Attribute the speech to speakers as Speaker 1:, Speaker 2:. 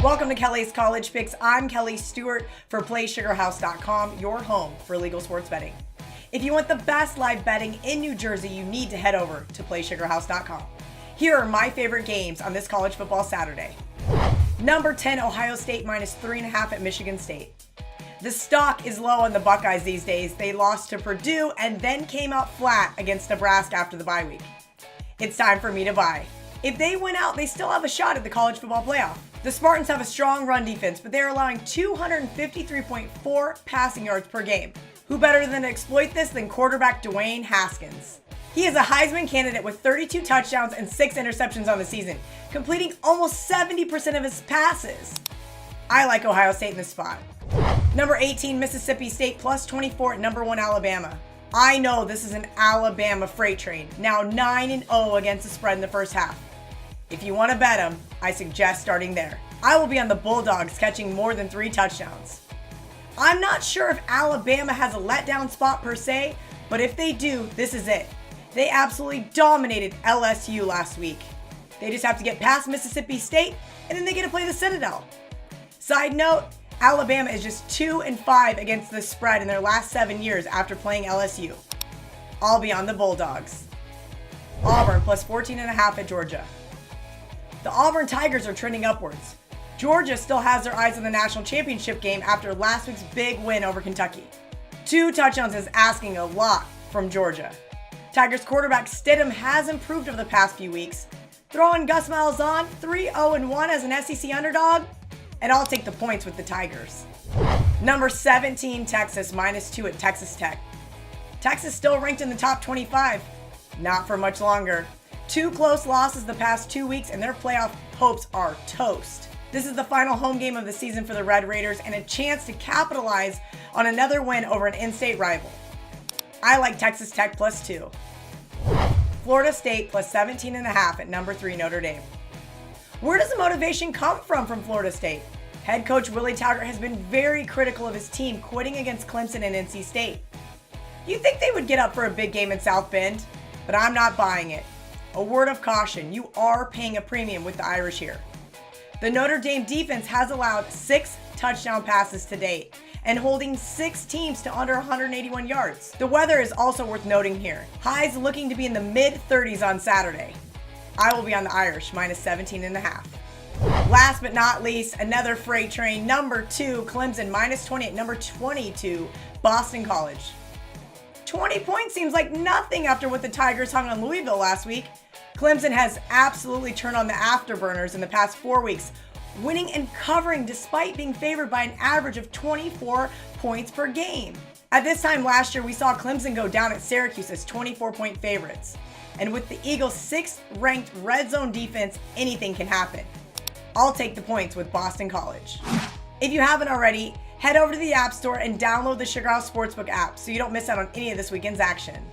Speaker 1: Welcome to Kelly's College Picks. I'm Kelly Stewart for PlaySugarHouse.com, your home for legal sports betting. If you want the best live betting in New Jersey, you need to head over to PlaySugarHouse.com. Here are my favorite games on this college football Saturday. Number 10, Ohio State minus 3.5 at Michigan State. The stock is low on the Buckeyes these days. They lost to Purdue and then came out flat against Nebraska after the bye week. It's time for me to buy. If they win out, they still have a shot at the college football playoff. The Spartans have a strong run defense, but they're allowing 253.4 passing yards per game. Who better than to exploit this than quarterback Dwayne Haskins? He is a Heisman candidate with 32 touchdowns and 6 interceptions on the season, completing almost 70% of his passes. I like Ohio State in this spot. Number 18, Mississippi State plus 24 at number 1, Alabama. I know this is an Alabama freight train, now 9-0 against the spread in the first half. If you want to bet them, I suggest starting there. I will be on the Bulldogs catching more than 3 touchdowns. I'm not sure if Alabama has a letdown spot per se, but if they do, this is it. They absolutely dominated LSU last week. They just have to get past Mississippi State, and then they get to play the Citadel. Side note, Alabama is just 2-5 against the spread in their last 7 years after playing LSU. I'll be on the Bulldogs. Auburn plus 14.5 at Georgia. The Auburn Tigers are trending upwards. Georgia still has their eyes on the national championship game after last week's big win over Kentucky. 2 touchdowns is asking a lot from Georgia. Tigers quarterback Stidham has improved over the past few weeks. Throw in Gus Malzahn, 3-0-1 as an SEC underdog, and I'll take the points with the Tigers. Number 17, Texas minus 2 at Texas Tech. Texas still ranked in the top 25. Not for much longer. 2 close losses the past 2 weeks and their playoff hopes are toast. This is the final home game of the season for the Red Raiders and a chance to capitalize on another win over an in-state rival. I like Texas Tech plus 2. Florida State plus 17.5 at number 3, Notre Dame. Where does the motivation come from Florida State? Head coach Willie Taggart has been very critical of his team quitting against Clemson and NC State. You'd think they would get up for a big game in South Bend, but I'm not buying it. A word of caution, you are paying a premium with the Irish here. The Notre Dame defense has allowed 6 touchdown passes to date and holding 6 teams to under 181 yards. The weather is also worth noting here. Highs looking to be in the mid-30s on Saturday. I will be on the Irish, minus 17.5. Last but not least, another freight train. Number 2, Clemson, minus 20 at number 22, Boston College. 20 points seems like nothing after what the Tigers hung on Louisville last week. Clemson has absolutely turned on the afterburners in the past 4 weeks, winning and covering despite being favored by an average of 24 points per game. At this time last year, we saw Clemson go down at Syracuse as 24-point favorites. And with the Eagles' 6th ranked red zone defense, anything can happen. I'll take the points with Boston College. If you haven't already, head over to the App Store and download the Sugar House Sportsbook app so you don't miss out on any of this weekend's action.